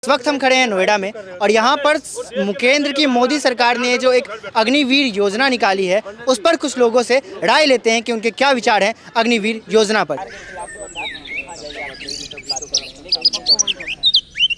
इस वक्त हम खड़े हैं नोएडा में और यहाँ पर केंद्र की मोदी सरकार ने जो एक अग्निवीर योजना निकाली है उस पर कुछ लोगों से राय लेते हैं कि उनके क्या विचार हैं अग्निवीर योजना पर।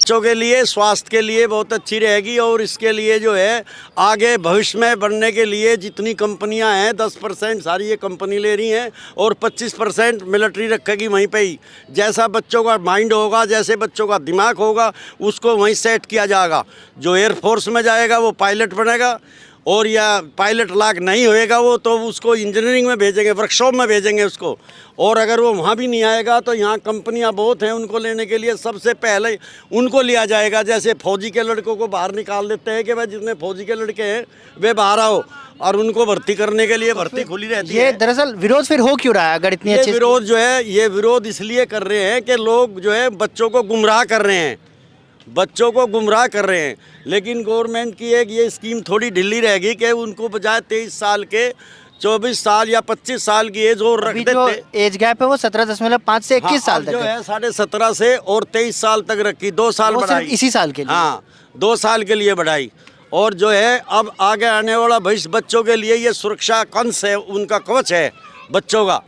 बच्चों के लिए स्वास्थ्य के लिए बहुत अच्छी रहेगी और इसके लिए जो है आगे भविष्य में बढ़ने के लिए जितनी कंपनियां हैं 10% सारी ये कंपनी ले रही हैं और 25% मिलिट्री रखेगी वहीं पे ही। जैसा बच्चों का माइंड होगा, जैसे बच्चों का दिमाग होगा, उसको वहीं सेट किया जाएगा। जो एयरफोर्स में जाएगा वो पायलट बनेगा और या पायलट लायक नहीं होएगा वो तो उसको इंजीनियरिंग में भेजेंगे, वर्कशॉप में भेजेंगे उसको। और अगर वो वहाँ भी नहीं आएगा तो यहाँ कंपनियाँ बहुत हैं, उनको लेने के लिए सबसे पहले उनको लिया जाएगा। जैसे फौजी के लड़कों को बाहर निकाल देते हैं कि भाई जितने फौजी के लड़के हैं वे बाहर आओ, और उनको भर्ती करने के लिए भर्ती खुली रहती है। ये दरअसल विरोध फिर हो क्यों रहा है? अगर इतनी अच्छी विरोध जो है, ये विरोध इसलिए कर रहे हैं कि लोग जो है बच्चों को गुमराह कर रहे हैं, बच्चों को गुमराह कर रहे हैं। लेकिन गवर्नमेंट की एक ये स्कीम थोड़ी ढीली रहेगी कि उनको बजाय 23 साल के 24 साल या 25 साल की एज और रख देते। एज गैप है वो 17.5 से 21 साल तक जो है 17.5 से और 23 साल तक रखी, 2 साल बढ़ाई इसी साल के लिए। हाँ, 2 साल के लिए बढ़ाई। और जो है अब आगे आने वाला भविष्य बच्चों के लिए ये सुरक्षा कंस है, उनका कवच है बच्चों का।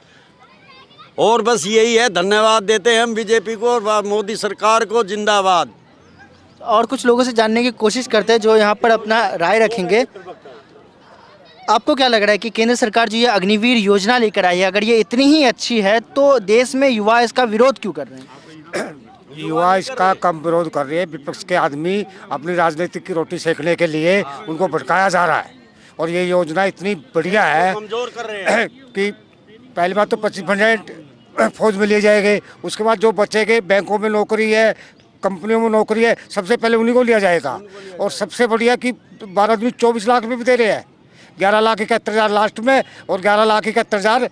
और बस यही है, धन्यवाद देते हैं हम बीजेपी को और मोदी सरकार को, जिंदाबाद। और कुछ लोगों से जानने की कोशिश करते हैं जो यहाँ पर अपना राय रखेंगे। आपको क्या लग रहा है कि केंद्र सरकार जो ये अग्निवीर योजना लेकर आई है, अगर ये इतनी ही अच्छी है तो देश में युवा इसका विरोध क्यों कर रहे हैं? युवा इसका कम विरोध कर रहे हैं। विपक्ष के आदमी अपनी राजनीतिक की रोटी सेकने के लिए उनको भटकाया जा रहा है। और ये योजना इतनी बढ़िया है कमजोर कर रहे हैं कि पहली बात तो 25% फौज में लिए जाएंगे, उसके बाद जो बचेंगे बैंकों में नौकरी है, कंपनियों में नौकरी है, सबसे पहले उन्हीं को लिया जाएगा। और सबसे बढ़िया कि 12 आदमी 24 लाख में भी दे रहे हैं, 11,71,000 लास्ट में और 11,71,000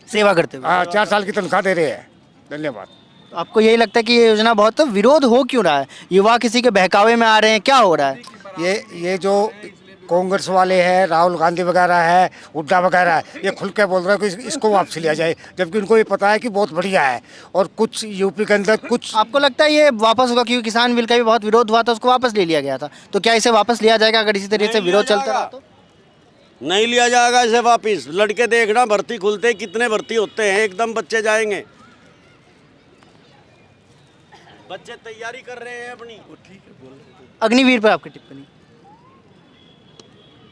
सेवा करते हुए। 4 साल की तनख्वाह दे रहे हैं। धन्यवाद। आपको यही लगता है कि ये योजना बहुत विरोध हो क्यों रहा है? युवा किसी के बहकावे में आ रहे हैं, क्या हो रहा है? ये जो कांग्रेस वाले हैं, राहुल गांधी वगैरह है, हुड्डा वगैरह है, ये खुल के बोल रहे हैं कि इसको वापस लिया जाए, जबकि उनको ये पता है कि बहुत बढ़िया है। और कुछ यूपी के अंदर कुछ। आपको लगता है ये वापस होगा? क्योंकि किसान बिल का भी बहुत विरोध हुआ था, उसको वापस ले लिया गया था, तो क्या इसे वापस लिया जाएगा अगर इसी तरीके से विरोध चलता रहा तो? नहीं लिया जाएगा इसे वापिस। लड़के देखना भर्ती खुलते कितने भर्ती होते हैं, एकदम बच्चे जाएंगे। बच्चे तैयारी कर रहे हैं अपनी। अग्निवीर पर आपकी टिप्पणी?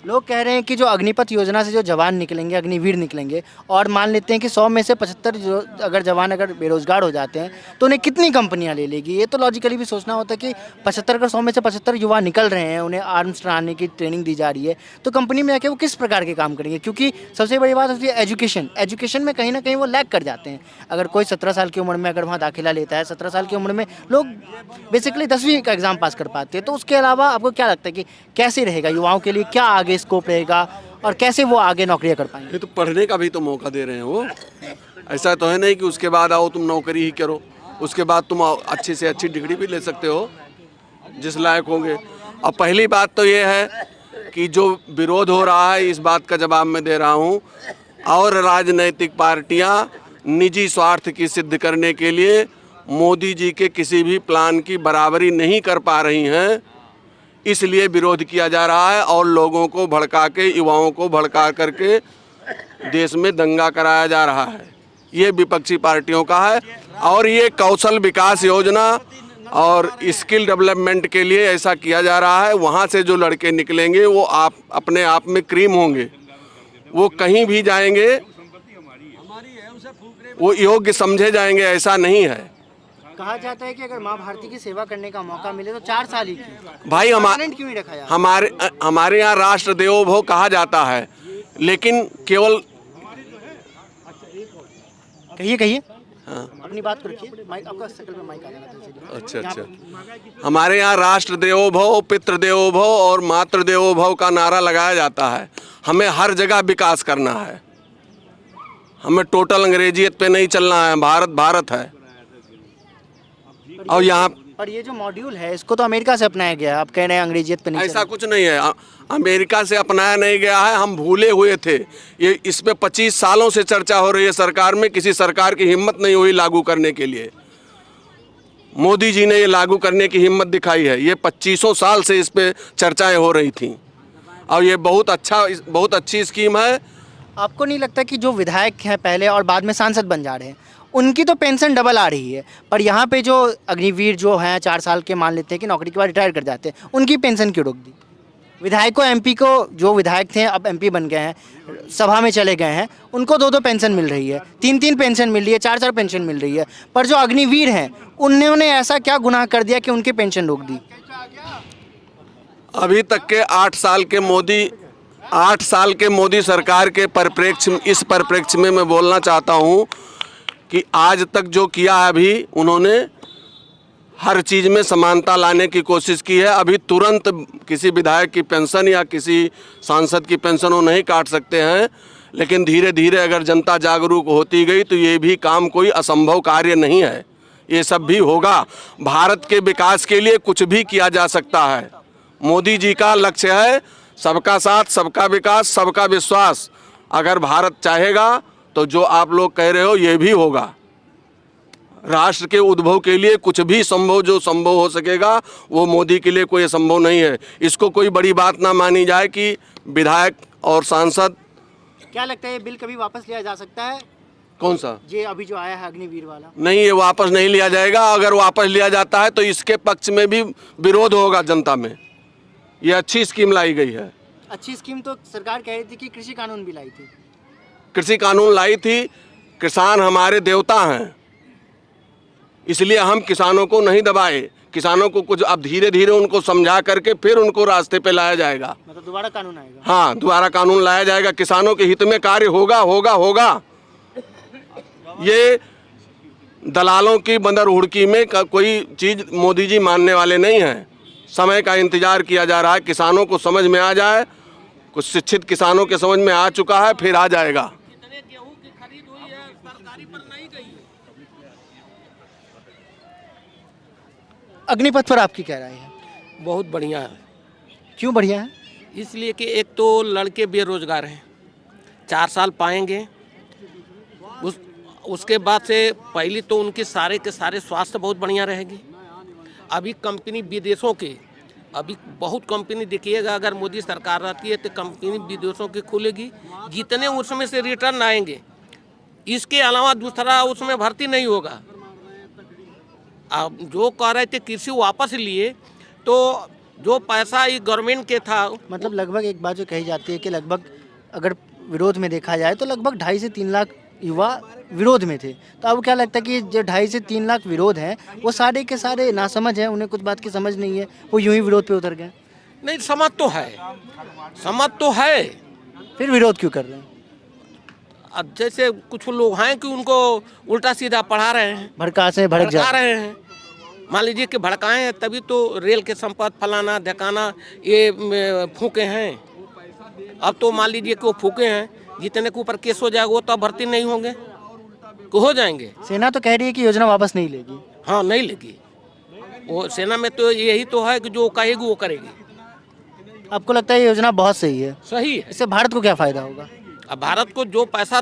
लोग कह रहे हैं कि जो अग्निपथ योजना से जो जवान निकलेंगे, अग्निवीर निकलेंगे, और मान लेते हैं कि 100 में से 75 जो अगर जवान अगर बेरोजगार हो जाते हैं तो उन्हें कितनी कंपनियां ले लेगी? ये तो लॉजिकली भी सोचना होता है कि 75 अगर 100 में से 75 युवा निकल रहे हैं, उन्हें आर्म्स चलाने की ट्रेनिंग दी जा रही है, तो कंपनी में आके वो किस प्रकार के काम करेंगे? क्योंकि सबसे बड़ी बात होती है एजुकेशन में कहीं ना कहीं वो लैग कर जाते हैं। अगर कोई 17 साल की उम्र में अगर वहाँ दाखिला लेता है, 17 साल की उम्र में लोग बेसिकली 10वीं का एग्ज़ाम पास कर पाते हैं। तो उसके अलावा आपको क्या लगता है कि कैसे रहेगा युवाओं के लिए, क्या आगे स्कोप रहेगा और कैसे वो आगे नौकरियां कर पाएंगे? ये तो पढ़ने का भी तो मौका दे रहे हैं वो। ऐसा तो है नहीं कि उसके बाद आओ तुम नौकरी ही करो, उसके बाद तुम अच्छी से अच्छी डिग्री भी ले सकते हो जिस लायक होंगे। अब पहली बात तो ये है कि जो विरोध हो रहा है, इस बात का जवाब मैं दे रहा हूँ। और राजनीतिक पार्टियाँ निजी स्वार्थ की सिद्ध करने के लिए मोदी जी के किसी भी प्लान की बराबरी नहीं कर पा रही हैं, इसलिए विरोध किया जा रहा है। और लोगों को भड़का के, युवाओं को भड़का करके देश में दंगा कराया जा रहा है। ये विपक्षी पार्टियों का है। और ये कौशल विकास योजना और स्किल डेवलपमेंट के लिए ऐसा किया जा रहा है। वहाँ से जो लड़के निकलेंगे वो अपने आप में क्रीम होंगे, वो कहीं भी जाएंगे वो योग्य समझे जाएंगे, ऐसा नहीं है। कहा जाता है कि अगर माँ भारती की सेवा करने का मौका मिले तो 4 साल ही की। भाई क्यों नहीं रखा हमारे यहाँ राष्ट्र देवो भव कहा जाता है, लेकिन केवल कहिए हाँ। अपनी बात को रखिए, माइक आपका शक्ल पे माइक आ जाएगा। अच्छा। हमारे यहाँ राष्ट्र देवो भव, पितृ देवो भव और मातृ देवो भव का नारा लगाया जाता है। हमें हर जगह विकास करना है, हमें टोटल अंग्रेजियत पे नहीं चलना है। भारत भारत है। और यहाँ पर ये जो मॉड्यूल है इसको तो अमेरिका से अपनाया गया है, आप कह रहे हैं अंग्रेजियत पे नहीं? ऐसा कुछ नहीं है, अमेरिका से अपनाया नहीं गया है, हम भूले हुए थे। ये इस पे 25 सालों से चर्चा हो रही है सरकार में, किसी सरकार की हिम्मत नहीं हुई लागू करने के लिए। मोदी जी ने ये लागू करने की हिम्मत दिखाई है। ये 2500 साल से इस पे चर्चाएं हो रही थी और ये बहुत अच्छी स्कीम है। आपको नहीं लगता कि जो विधायक हैं पहले और बाद में सांसद बन जा रहे हैं, उनकी तो पेंशन डबल आ रही है, पर यहाँ पे जो अग्निवीर जो हैं 4 साल के मान लेते हैं कि नौकरी के बाद रिटायर कर जाते हैं, उनकी पेंशन क्यों रोक दी? विधायकों एमपी को, जो विधायक थे अब एमपी बन गए हैं, सभा में चले गए हैं, उनको 2-2 पेंशन मिल रही है, 3-3 पेंशन मिल रही है, 4-4 पेंशन मिल रही है, पर जो अग्निवीर हैं उन्होंने ऐसा क्या गुनाह कर दिया कि उनकी पेंशन रोक दी? अभी तक के 8 साल के मोदी सरकार के इस परिप्रेक्ष्य में मैं बोलना चाहता हूं कि आज तक जो किया है, अभी उन्होंने हर चीज़ में समानता लाने की कोशिश की है। अभी तुरंत किसी विधायक की पेंशन या किसी सांसद की पेंशन वो नहीं काट सकते हैं, लेकिन धीरे धीरे अगर जनता जागरूक होती गई तो ये भी काम कोई असंभव कार्य नहीं है, ये सब भी होगा। भारत के विकास के लिए कुछ भी किया जा सकता है। मोदी जी का लक्ष्य है सबका साथ, सबका विकास, सबका विश्वास। अगर भारत चाहेगा तो जो आप लोग कह रहे हो ये भी होगा। राष्ट्र के उद्भव के लिए कुछ भी संभव हो सकेगा, वो मोदी के लिए कोई असंभव नहीं है। इसको कोई बड़ी बात ना मानी जाए कि विधायक और सांसद। क्या लगता है ये बिल कभी वापस लिया जा सकता है? कौन सा? ये अभी जो आया है अग्निवीर वाला। नहीं, ये वापस नहीं लिया जाएगा। अगर वापस लिया जाता है तो इसके पक्ष में भी विरोध होगा जनता में। ये अच्छी स्कीम लाई गई है। अच्छी स्कीम तो सरकार कह रही थी कि कृषि कानून भी लाई थी। कृषि कानून लाई थी। किसान हमारे देवता हैं, इसलिए हम किसानों को नहीं दबाए। किसानों को कुछ अब धीरे धीरे उनको समझा करके फिर उनको रास्ते पे लाया जाएगा। मतलब दोबारा कानून आएगा? हाँ, दोबारा कानून लाया जाएगा। किसानों के हित में कार्य होगा। ये दलालों की बंदर हुड़की में कोई चीज़ मोदी जी मानने वाले नहीं हैं। समय का इंतजार किया जा रहा है, किसानों को समझ में आ जाए। कुछ शिक्षित किसानों के समझ में आ चुका है, फिर आ जाएगा। अग्निपथ पर आपकी क्या राय है? बहुत बढ़िया है। क्यों बढ़िया है? इसलिए कि एक तो लड़के बेरोजगार हैं, 4 साल पाएंगे। उसके बाद से पहली तो उनके सारे के सारे स्वास्थ्य बहुत बढ़िया रहेगी। अभी कंपनी विदेशों के, अभी बहुत कंपनी देखिएगा, अगर मोदी सरकार रहती है तो कंपनी विदेशों की खुलेगी, जितने उसमें से रिटर्न आएंगे, इसके अलावा दूसरा उसमें भर्ती नहीं होगा। अब जो कह रहे थे कृषि वापस लिए, तो जो पैसा ये गवर्नमेंट के था, मतलब लगभग एक बात जो कही जाती है कि लगभग अगर विरोध में देखा जाए तो लगभग 2.5 से 3 लाख युवा विरोध में थे। तो अब क्या लगता है कि जो 2.5 से 3 लाख विरोध हैं वो सारे के सारे नासमझ हैं, उन्हें कुछ बात की समझ नहीं है, वो यूं ही विरोध पे उतर गए? नहीं, समझ तो है, फिर विरोध क्यों कर रहे हैं? अब जैसे कुछ लोग हैं कि उनको उल्टा सीधा पढ़ा रहे हैं, भड़का भड़का रहे हैं। मान लीजिए कि भड़काए हैं तभी तो रेल के संपर्क फलाना ढकाना ये फूके हैं। अब तो मान लीजिए कि वो फूके हैं, जितने के ऊपर केस हो जाएगा वो तो भर्ती नहीं होंगे, को हो जाएंगे। सेना तो कह रही है कि योजना वापस नहीं लेगी। हाँ, नहीं लेगी। वो सेना में तो यही तो है कि जो कहेगी वो करेगी। आपको लगता है ये योजना बहुत सही है? सही है। इससे भारत को क्या फ़ायदा होगा? अब भारत को जो पैसा,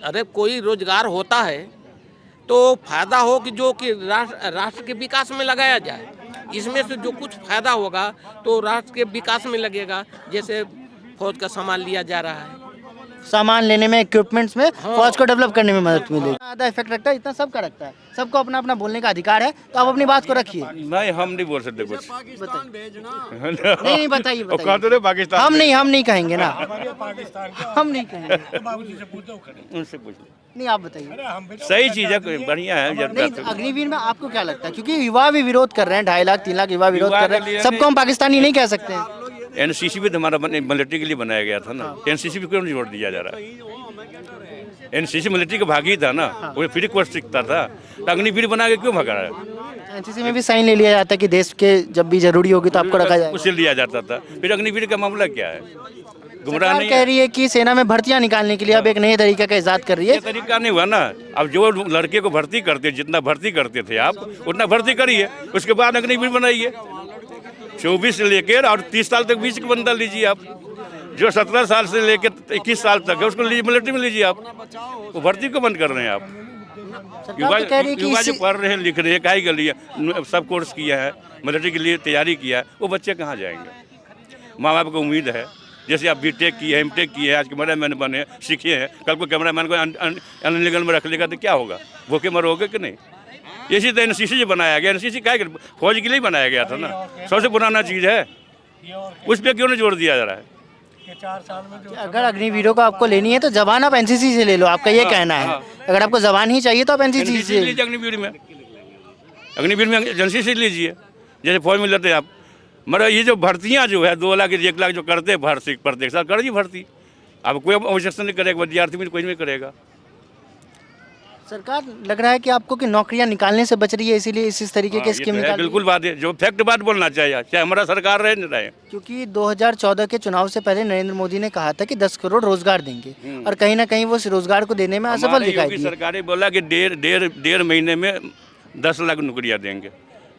अरे कोई रोजगार होता है तो फायदा हो कि जो कि राष्ट्र के विकास में लगाया जाए। इसमें से जो कुछ फायदा होगा तो राष्ट्र के विकास में लगेगा। जैसे फौज का सामान लिया जा रहा है, सामान लेने में, इक्विपमेंट्स में, फौज को डेवलप करने में मदद मिलेगी। आधा इफेक्ट रखता है, इतना सबका रखता है। सबको अपना अपना बोलने का अधिकार है, तो आप अपनी बात को रखिए। नहीं, हम नहीं बोल सकते कुछ। नहीं, बताइए पाकिस्तान हम नहीं कहेंगे ना, हम नहीं कहेंगे। उनसे पूछ नहीं, आप बताइए। सही चीज है, बढ़िया है। नहीं, अग्निवीर में आपको क्या लगता है? क्योंकि युवा भी विरोध कर रहे हैं, 2.5 लाख 3 लाख युवा विरोध कर रहे हैं। सबको हम पाकिस्तानी नहीं कह सकते हैं। एनसीसी भी तो हमारा मिलिट्री के लिए बनाया गया था ना। एनसीसी भी क्यों नहीं जोड़ दिया जा रहा? एनसीसी मिलिट्री का भाग ही था ना, वो फ्री कोर्स सीखता था, तो अग्निवीर बना के क्यों भगा रहा है? एनसीसी में भी साइन ले लिया जाता है कि देश के जब भी जरूरी होगी तो आपको रखा जाएगा, उसे लिया जाता था। फिर अग्निवीर का मामला क्या है? गुमराह सरकार नहीं कह रही है कि सेना में भर्तियां निकालने के लिए अब एक नए तरीके का इजाद कर रही है। ये तरीका नहीं हुआ ना। अब जो लड़के को भर्ती करते, जितना भर्ती करते थे आप, उतना भर्ती करिए, उसके बाद अग्निवीर बनाइए। 24 से लेकर और 30 साल तक बीच का बंदा लीजिए आप। जो 17 साल से लेकर 21 साल तक है उसको मिलिट्री में लीजिए आप। वो भर्ती को बंद कर रहे हैं आप। तो कह रही है कि युवा जो इसी- पढ़ रहे हैं लिख रहे हैं काहे के लिए सब कोर्स किया है, मिलिट्री के लिए तैयारी किया है, वो बच्चे कहाँ जाएंगे। माँ बाप को उम्मीद है, जैसे आप बीटेक किए हैं, एमटेक किए हैं, आज कैमरा मैन बने सीखे हैं, कल को कैमरा मैन को अनलीगल में रख लेगा तो क्या होगा, भूखे मरोगे कि नहीं। इसी तरह एनसीसी जो बनाया गया, एनसीसी काहे के फौज के लिए बनाया गया था ना, सबसे पुराना चीज़ है, उस पर क्यों नहीं जोर दिया जा रहा है। अगर अग्निवीरों को आपको लेनी है तो जवान आप एनसीसी से ले लो, आपका ये कहना है। अगर आपको जवान ही चाहिए तो आप एनसीसी एनसीसी से लीजिए, अग्निवीर में एजेंसी से लीजिए, जैसे फौज में लेते हैं आप। मगर ये जो भर्तियाँ जो है 2 लाख 1 लाख जो करते हैं भर्ती प्रत्येक साल करिए भर्ती, अब कोई आवश्यकता नहीं करेगा, विद्यार्थी में कोई नहीं करेगा। सरकार लग रहा है कि आपको कि नौकरियां निकालने से बच रही है, इसीलिए इस तरीके के ये स्कीम तो है, निकाल बिल्कुल बात है, जो फैक्ट बात बोलना चाहिए, चाहे हमारा सरकार रहे नहीं रहे। क्योंकि 2014 के चुनाव से पहले नरेंद्र मोदी ने कहा था कि 10 करोड़ रोजगार देंगे और कहीं ना कहीं वो इस रोजगार को देने में असफल हमारे दिखाई योगी दी। सरकारें बोला कि डेढ़ महीने में 10 लाख नौकरियां देंगे,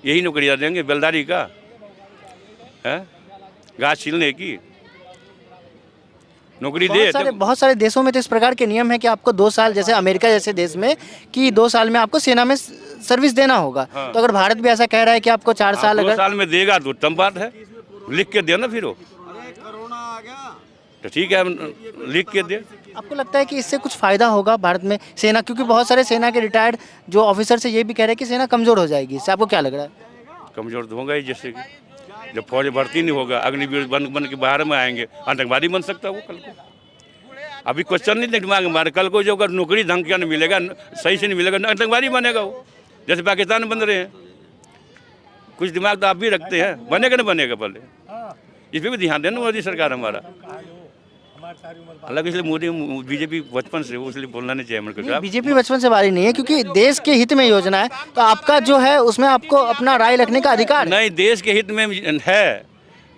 यही नौकरियां देंगे बेलदारी का है, घास छीलने की नौकरी दे तो बहुत सारे देशों में तो इस प्रकार के नियम है कि आपको 2 साल, जैसे अमेरिका जैसे देश में कि 2 साल में आपको सेना में सर्विस देना होगा। तो अगर भारत भी ऐसा कह रहा है कि आपको 4 साल 2 अगर साल में देगा तो उत्तम बात है, लिख के देना फिर वो तो ठीक है, हम लिख के दे। आपको लगता है कि इससे कुछ फायदा होगा भारत में सेना, क्योंकि बहुत सारे सेना के रिटायर्ड जो ऑफिसर से ये भी कह रहे हैं कि सेना कमजोर हो जाएगी, इससे आपको क्या लग रहा है? कमजोर तो होगा ही, जैसे कि जब फौज भर्ती नहीं होगा, अग्निवीर बन के बाहर में आएंगे, आतंकवादी बन सकता है वो कल को। अभी क्वेश्चन नहीं दिमाग में हमारे, कल को जो अगर नौकरी ढंग का नहीं मिलेगा, सही से नहीं मिलेगा, आतंकवादी बनेगा वो, जैसे पाकिस्तान में बन रहे हैं। कुछ दिमाग तो आप भी रखते हैं, बनेगा नहीं बनेगा पहले, इस पर भी ध्यान देना मोदी सरकार हमारा। हालांकि इसलिए मोदी बीजेपी बचपन से, वो इसलिए बोलना नहीं चाहिए मेरे को। बीजेपी बचपन से बारी नहीं है, क्योंकि देश के हित में योजना है, तो आपका जो है उसमें आपको अपना राय रखने का अधिकार है। नहीं, देश के हित में है,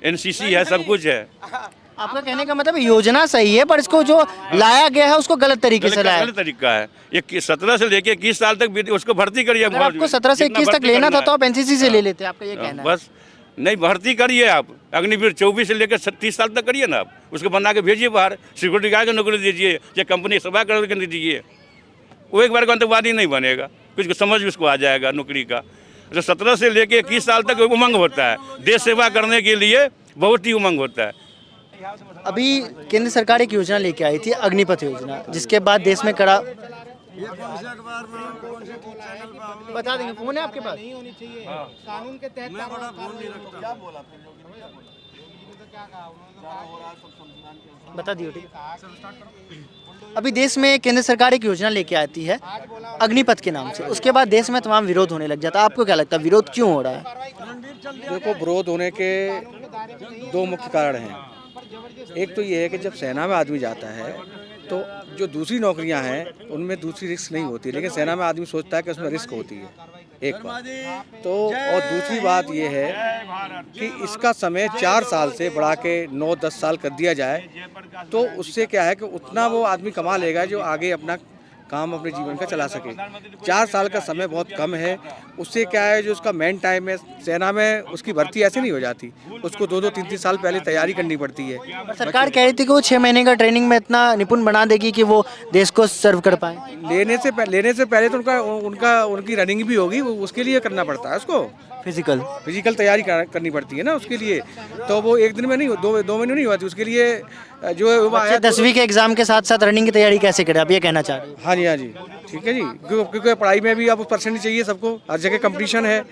एनसीसी है, सब कुछ है। आपका कहने का मतलब योजना सही है, पर इसको जो लाया गया है उसको गलत तरीके से लाया है। गलत तरीका है, ये 17 से लेके 21 साल तक उसको भर्ती करिए। अगर आपको 17 से 21 तक लेना था तो आप एनसीसी से ले लेते, आपका ये कहना है। बस नहीं, भर्ती करिए आप, अग्निवीर 24 से लेकर 30 साल तक करिए ना आप, उसको बना के भेजिए बाहर, सिक्योरिटी गार्ड की नौकरी दीजिए, या कंपनी सभा करके दीजिए, वो एक बार का आतंकवादी नहीं बनेगा, कुछ समझ उसको आ जाएगा नौकरी का। तो 17 से लेकर 21 साल तक उमंग होता है, देश सेवा करने के लिए बहुत ही उमंग होता है। अभी केंद्र सरकार एक योजना लेके आई थी, अग्निपथ योजना, जिसके बाद देश में कड़ा बता देंगे, फोन है आपके पास? नहीं होनी चाहिए कानून के तहत। मैं बड़ा फोन नहीं रखता, क्या बोला फिर बता दियो, ठीक है। अभी देश में केंद्र सरकार एक योजना लेके आती है अग्निपथ के नाम से, उसके बाद देश में तमाम विरोध होने लग जाता है। आपको क्या लगता है विरोध क्यों हो रहा है? देखो, विरोध होने के 2 मुख्य कारण हैं। एक तो ये है कि जब सेना में आदमी जाता है तो जो दूसरी नौकरियां हैं उनमें दूसरी रिस्क नहीं होती, लेकिन सेना में आदमी सोचता है कि उसमें रिस्क होती है, एक बात। तो और दूसरी बात ये है कि इसका समय 4 साल से बढ़ा के 9-10 साल कर दिया जाए, तो उससे क्या है कि उतना वो आदमी कमा लेगा जो आगे अपना काम अपने जीवन का चला सके। 4 साल का समय बहुत कम है, उससे क्या है जो उसका मेन टाइम है सेना में, उसकी भर्ती ऐसे नहीं हो जाती, उसको 2-2, 3-3 साल पहले तैयारी करनी पड़ती है। पर सरकार कह रही थी कि वो 6 महीने का ट्रेनिंग में इतना निपुण बना देगी कि वो देश को सर्व कर पाए। लेने से पहले तो उनकी रनिंग भी होगी, उसके लिए करना पड़ता है उसको, फिजिकल तैयारी करनी पड़ती है ना उसके लिए। तो वो एक दिन में नहीं, 2 महीने नहीं होती, उसके लिए जो बच्चे 10वीं के एग्जाम के साथ साथ रनिंग की तैयारी कैसे करें, आप ये कहना चाह रहे हैं? हाँ जी, ठीक है जी, क्योंकि पढ़ाई में भी अब परसेंट चाहिए सबको, हर जगह कंपटीशन है,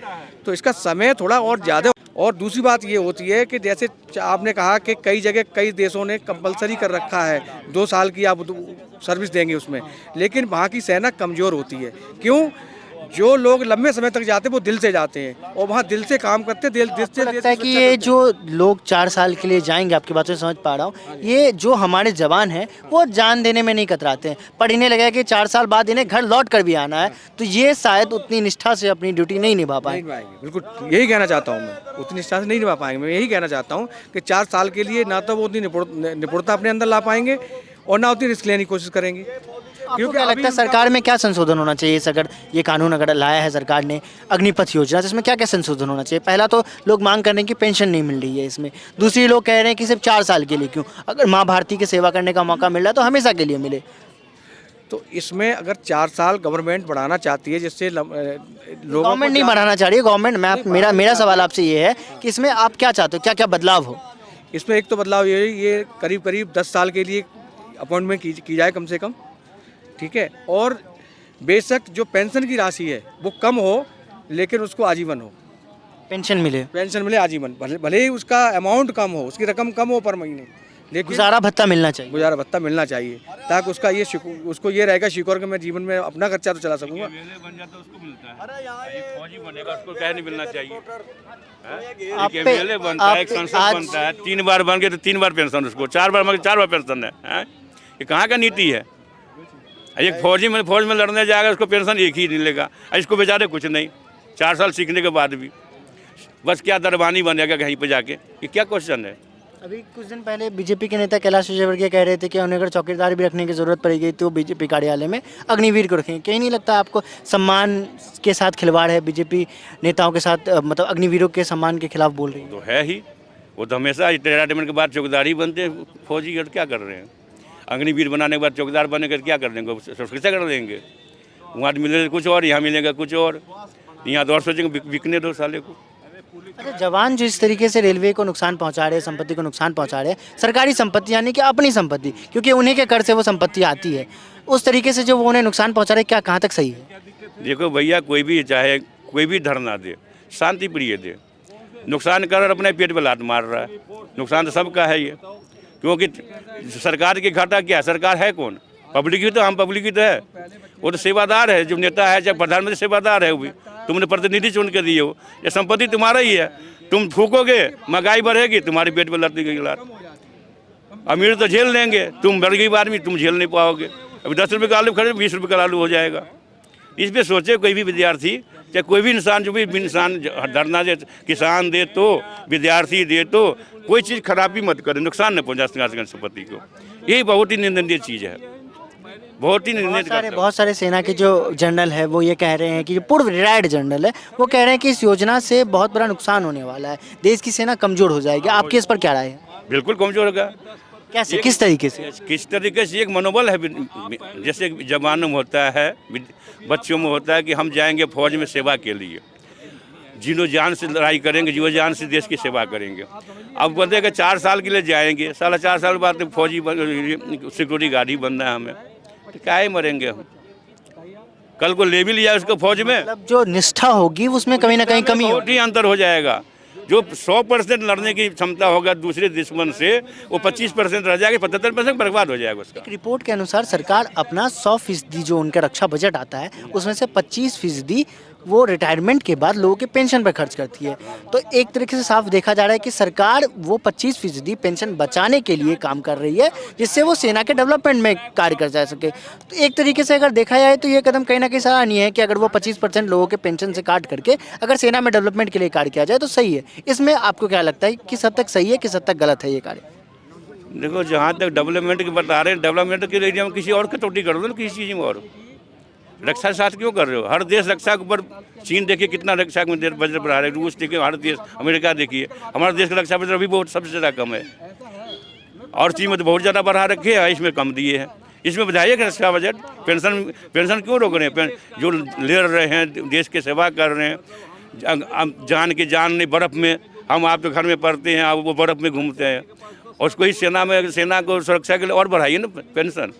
तो इसका समय थोड़ा और ज़्यादा। और दूसरी बात ये होती है कि जैसे आपने कहा कि कई जगह कई देशों ने कंपलसरी कर रखा है 2 साल की आप सर्विस देंगे उसमें, लेकिन वहाँ की सेना कमज़ोर होती है। क्यों? जो लोग लंबे समय तक जाते हैं वो दिल से जाते हैं और वहाँ दिल से काम करते हैं, दिल से लगता है कि ये जो लोग 4 साल के लिए जाएंगे, आपकी बातों से समझ पा रहा हूँ, ये जो हमारे जवान हैं वो जान देने में नहीं कतराते हैं, पर इन्हें लगा कि 4 साल बाद इन्हें घर लौट कर भी आना है, तो ये शायद उतनी निष्ठा से अपनी ड्यूटी नहीं निभा पाएंगे। बिल्कुल यही कहना चाहता हूँ मैं, उतनी निष्ठा से नहीं निभा पाएंगे। मैं यही कहना चाहता हूँ कि 4 साल के लिए ना तो वो उतनी निपुणता अपने अंदर ला पाएंगे और ना उतनी रिस्क लेने की कोशिश करेंगे। क्योंकि लगता है सरकार में क्या संशोधन होना चाहिए, इस अगर ये कानून अगर लाया है सरकार ने अग्निपथ योजना, जिसमें क्या क्या संशोधन होना चाहिए? पहला तो लोग मांग कर रहे हैं कि पेंशन नहीं मिल रही है इसमें, दूसरी लोग कह रहे हैं कि सिर्फ 4 साल के लिए क्यों, अगर माँ भारती की सेवा करने का मौका मिल रहा है तो हमेशा के लिए मिले। तो इसमें अगर 4 साल गवर्नमेंट बढ़ाना चाहती है जिससे लोगों को गवर्नमेंट नहीं बढ़ाना चाह रही है, गवर्नमेंट मेरा सवाल आपसे ये है कि इसमें आप क्या चाहते हो, क्या क्या बदलाव हो? इसमें एक तो बदलाव ये करीब करीब 10 साल के लिए अपॉइंटमेंट की जाए कम से कम, ठीक है। और बेशक जो पेंशन की राशि है वो कम हो लेकिन उसको आजीवन हो, पेंशन मिले, आजीवन, भले ही उसका अमाउंट कम हो, उसकी रकम कम हो पर महीने, लेकिन गुजारा भत्ता मिलना चाहिए। गुजारा भत्ता मिलना चाहिए ताकि उसको ये रहेगा शिकोर कि मैं जीवन में अपना खर्चा तो चला सकूंगा। बन जाता है उसको मिलता है, एक फौजी बनेगा उसको क्या नहीं मिलना चाहिए? आप एक पे- एमएलए बनता है, एक आप सांसद आज- बनता है, 3 बार बन गए तो 3 बार पेंशन उसको, 4 बार बन गए 4 बार पेंशन है, हैं? ये कहाँ का नीति है? एक फौज में लड़ने जाएगा उसको पेंशन एक ही मिलेगा, इसको बेचारे कुछ नहीं, 4 साल सीखने के बाद भी बस क्या दरबानी बनेगा कहीं पे जाके, ये क्या क्वेश्चन है? अभी कुछ दिन पहले बीजेपी के नेता कैलाश विजयवर्गीय कह रहे थे कि उन्हें अगर चौकीदार भी रखने की जरूरत पड़ेगी तो बीजेपी कार्यालय में अग्निवीर को रखेंगे। कहीं नहीं लगता आपको सम्मान के साथ खिलवाड़ है, बीजेपी नेताओं के साथ मतलब अग्निवीरों के सम्मान के खिलाफ बोल रही है? तो है ही, वो तो हमेशा रिटायरमेंट के बाद चौकीदार ही बनते हैं फौजी, और क्या कर रहे हैं? अग्निवीर बनाने के बाद चौकीदार बने कर क्या कर देंगे? सुरक्षा कर देंगे? वहाँ मिलेगा कुछ और, यहाँ मिलेगा कुछ और, यहाँ तो और सोचेंगे बिकने दो साले को। अच्छा, जवान जो इस तरीके से रेलवे को नुकसान पहुंचा रहे हैं, संपत्ति को नुकसान पहुंचा रहे हैं, सरकारी संपत्ति यानी कि अपनी संपत्ति, क्योंकि उन्हीं के कर से वो संपत्ति आती है, उस तरीके से जो वो उन्हें नुकसान पहुंचा रहे हैं, क्या कहाँ तक सही है? देखो भैया, कोई भी चाहे कोई भी धरना दे, शांति प्रिय दे, नुकसान कर और अपने पेट पे लात मार रहा है, नुकसान तो सबका है ये, क्योंकि सरकार की घाटा क्या है? सरकार है कौन? पब्लिक ही तो, हम पब्लिक ही तो है, वो तो सेवादार है, जो नेता है चाहे प्रधानमंत्री सेवादार है, वो भी तुमने प्रतिनिधि चुन के दिए हो, ये संपत्ति तुम्हारा ही है, तुम फूकोगे महंगाई बढ़ेगी, तुम्हारे पेट पे लड़ती गई लात। अमीर तो झेल लेंगे, तुम गरीब आदमी तुम झेल नहीं पाओगे। अभी 10 रुपये का आलू खरीद 20 रुपये का आलू हो जाएगा। इस पर सोचे कोई भी विद्यार्थी, चाहे कोई भी इंसान, जो भी इंसान धरना दे, किसान दे तो, विद्यार्थी दे तो, कोई चीज़ खराबी मत करे, नुकसान न पहुँचा संपत्ति को, यही बहुत ही निंदनीय चीज़ है, बहुत ही निंदनीय। बहुत सारे सेना के जो जनरल है वो ये कह रहे हैं कि जो पूर्व रिटायर्ड जनरल है वो कह रहे हैं कि इस योजना से बहुत बड़ा नुकसान होने वाला है, देश की सेना कमजोर हो जाएगी। आपके इस पर क्या राय है? बिल्कुल कमजोर होगा। कैसे, किस तरीके से? किस तरीके से? एक मनोबल है, जैसे जवानों में होता है, बच्चों में होता है कि हम जाएंगे फौज में सेवा के लिए, जीनो जान से लड़ाई करेंगे, जीवन जान से देश की सेवा करेंगे। अब बोलते कि 4 साल के लिए जाएंगे, साला 4 साल बाद तो फौजी सिक्योरिटी गार्ड ही बनना है हमें, तो क्या ही मरेंगे हम? कल को ले भी लिया उसको फौज में, मतलब जो निष्ठा होगी उसमें कहीं ना कहीं कमी बहुत ही अंतर हो जाएगा। जो 100% लड़ने की क्षमता होगा दूसरे दुश्मन से, वो 25% रह जाएगा, 75% बर्बाद हो जाएगा उसका। एक रिपोर्ट के अनुसार सरकार अपना 100% जो उनका रक्षा बजट आता है उसमें से 25% वो रिटायरमेंट के बाद लोगों के पेंशन पर खर्च करती है। तो एक तरीके से साफ देखा जा रहा है कि सरकार वो 25% पेंशन बचाने के लिए काम कर रही है, जिससे वो सेना के डेवलपमेंट में कार्य कर जा सके। तो एक तरीके से अगर देखा जाए तो ये कदम कहीं ना कहीं सराहनीय है कि अगर वो 25% लोगों के पेंशन से काट करके अगर सेना में डेवलपमेंट के लिए कार्य किया जाए तो सही है। इसमें आपको क्या लगता है, किस हद तक सही है, किस हद तक गलत है ये कार्य? देखो, जहाँ तक डेवलपमेंट की बता रहे हैं, डेवलपमेंट के एरिया में किसी और कटौती कर दो ना, किसी चीज़ में और। रक्षा के साथ क्यों कर रहे हो? हर देश रक्षा के ऊपर, चीन देखिए कितना रक्षा में बजट बढ़ा रहे हैं, रूस देखिए, हर देश, अमेरिका देखिए, हमारे देश का रक्षा बजट अभी बहुत सबसे ज़्यादा कम है, और चीन में तो बहुत ज़्यादा बढ़ा रखे हैं, इसमें कम दिए हैं। इसमें बताइए कि रक्षा बजट, पेंशन क्यों रोक रहे हैं? जो ले रहे हैं, देश की सेवा कर रहे हैं, जान की जान नहीं, बर्फ़ में, हम आप तो घर में पढ़ते हैं, वो बर्फ़ में घूमते हैं, और उसको ही सेना को सुरक्षा के लिए और बढ़ाइए ना पेंशन।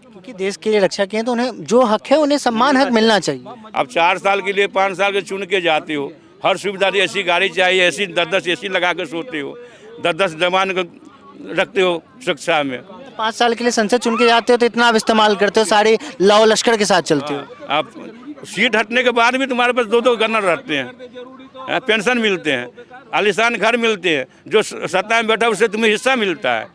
क्योंकि देश के लिए रक्षा किए तो उन्हें जो हक है उन्हें सम्मान हक मिलना चाहिए। अब 4 साल के लिए 5 साल के चुन के जाते हो, हर सुविधा दी, ऐसी गाड़ी चाहिए, ऐसी 10-10 AC लगा कर सोते हो, 10-10 जवान को रखते हो सुरक्षा में। 5 साल के लिए संसद चुन के जाते हो तो इतना आप इस्तेमाल करते हो, सारे लाओ लश्कर के साथ चलते हो। आप सीट हटने के बाद भी तुम्हारे पास 2-2 गनर रहते हैं, पेंशन मिलते हैं, आलीशान घर मिलते हैं, जो सत्ता में बैठा उससे तुम्हें हिस्सा मिलता है।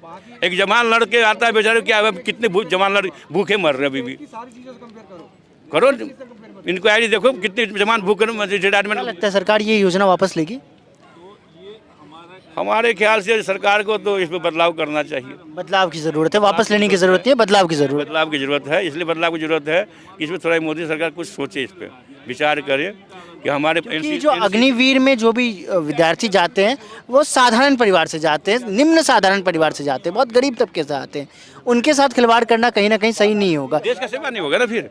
एक जवान लड़के आता है बेचारे, क्या कितने जवान भूखे मर रहे हैं अभी भी। करो इंक्वायरी, देखो कितने जवान भूखे रिटायरमेंट। लगता है सरकार ये योजना वापस लेगी? हमारे ख्याल से सरकार को तो इसमें बदलाव करना चाहिए। बदलाव की जरूरत है, वापस लेने की जरूरत नहीं है, बदलाव की जरूरत। बदलाव की जरूरत है, इसलिए बदलाव की जरूरत है कि इसमें थोड़ा मोदी सरकार कुछ सोचे इस पर। विचार करें कि हमारे कि जो अग्निवीर में जो भी विद्यार्थी जाते हैं वो साधारण परिवार से जाते हैं, निम्न साधारण परिवार से जाते हैं, बहुत गरीब तबके से आते हैं, उनके साथ खिलवाड़ करना कहीं ना कहीं सही नहीं होगा। देश का सेवा नहीं होगा ना फिर।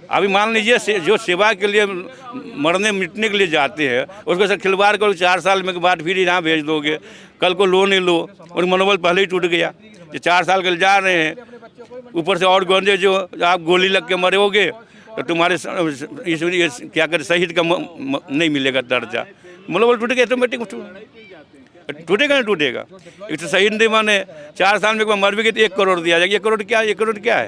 अभी मान लीजिए जो सेवा के लिए मरने मिटने के लिए जाते हैं उसको सर खिलवाड़ करो, 4 साल में के बाद फिर यहाँ भेज दोगे, कल को लो नहीं लो, और मनोबल पहले ही टूट गया। जो 4 साल के लिए जा रहे हैं, ऊपर से और गोंदे जो आप गोली लग के मरोगे तो तुम्हारे इसलिए क्या करे, शहीद का नहीं मिलेगा दर्जा। मनोबल टूट गया, ऑटोमेटिक टूटेगा नहीं टूटेगा। एक तो शहीद नहीं माने 4 साल में मर भी गई तो 1 करोड़ दिया जाएगा। 1 करोड़ क्या है? 1 करोड़ क्या है?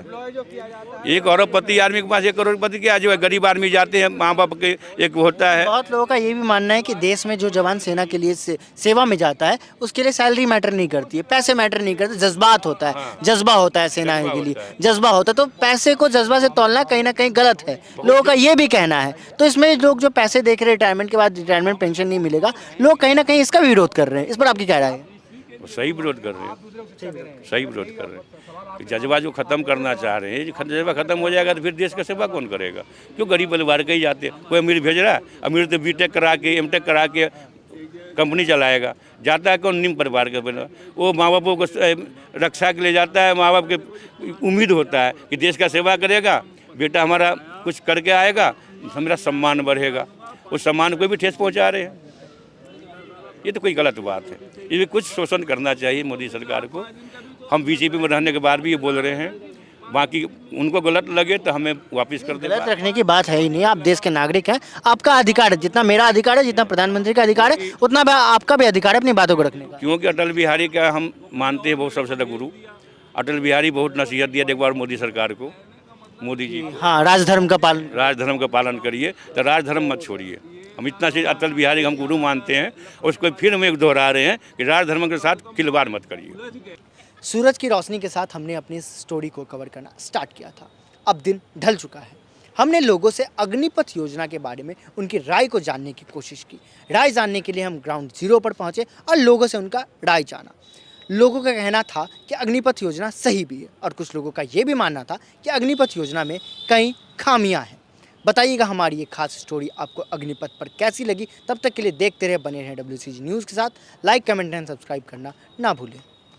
एक अरबपति आदमी के पास 1 करोड़पति क्या है? जो गरीब आदमी जाते हैं, माँ बाप के एक होता है। बहुत लोगों का ये भी मानना है कि देश में जो जवान सेना के लिए सेवा में जाता है उसके लिए सैलरी मैटर नहीं करती है, पैसे मैटर नहीं करते, जज्बात होता है, जज्बा होता है सेना के लिए, जज्बा होता है। तो पैसे को जज्बा से तोलना कहीं ना कहीं गलत है, लोगों का ये भी कहना है। तो इसमें लोग जो पैसे देख रहे हैं, रिटायरमेंट के बाद रिटायरमेंट पेंशन नहीं मिलेगा, लोग कहीं ना कहीं इसका भी विरोध कर रहे हैं। इस पर आपकी क्या राय है? वो सही विरोध कर रहे हैं, सही विरोध कर रहे हैं। जज्बा जो ख़त्म करना चाह रहे हैं, जज्बा ख़त्म हो जाएगा तो फिर देश का सेवा कौन करेगा? क्यों गरीब परिवार के ही जाते हैं। कोई अमीर भेज रहा है, अमीर तो बीटेक करा के एमटेक करा के कंपनी चलाएगा, जाता है कौन? निम्न परिवार का बना, वो माँ बापों को रक्षा के लिए जाता है। माँ बाप के उम्मीद होता है कि देश का सेवा करेगा, बेटा हमारा कुछ करके आएगा, हमारा सम्मान बढ़ेगा। उस सम्मान को भी ठेस पहुँचा रहे हैं। ये तो कोई गलत बात है। ये भी कुछ शोषण करना चाहिए मोदी सरकार को। हम बीजेपी में रहने के बाद भी ये बोल रहे हैं, बाकी उनको गलत लगे तो हमें वापस कर दें। गलत रखने की बात है ही नहीं, आप देश के नागरिक हैं, आपका अधिकार है, जितना मेरा अधिकार है, जितना प्रधानमंत्री का अधिकार है, उतना आपका भी अधिकार है अपनी बातों को रखने का। क्योंकि अटल बिहारी का हम मानते हैं बहुत सबसे बड़ा गुरु। अटल बिहारी बहुत नसीहत दिया एक बार मोदी सरकार को, मोदी जी। हाँ, राजधर्म का पालन करिए, तो राजधर्म मत छोड़िए। हम इतना से अटल बिहारी हम गुरु मानते हैं, उसको फिर हम एक दोहरा रहे हैं कि राजधर्म के साथ खिलवाड़ मत करिए। सूरज की रोशनी के साथ हमने अपनी स्टोरी को कवर करना स्टार्ट किया था। अब दिन ढल चुका है। हमने लोगों से अग्निपथ योजना के बारे में उनकी राय को जानने की कोशिश की। राय जानने के लिए हम ग्राउंड जीरो पर पहुंचे और लोगों से उनका राय जाना। लोगों का कहना था कि अग्निपथ योजना सही भी है और कुछ लोगों का ये भी मानना था कि अग्निपथ योजना में कई खामियां हैं। बताइएगा हमारी ये खास स्टोरी आपको अग्निपथ पर कैसी लगी। तब तक के लिए देखते रहे, बने रहें WCG न्यूज़ के साथ। लाइक, कमेंट एंड सब्सक्राइब करना ना भूलें।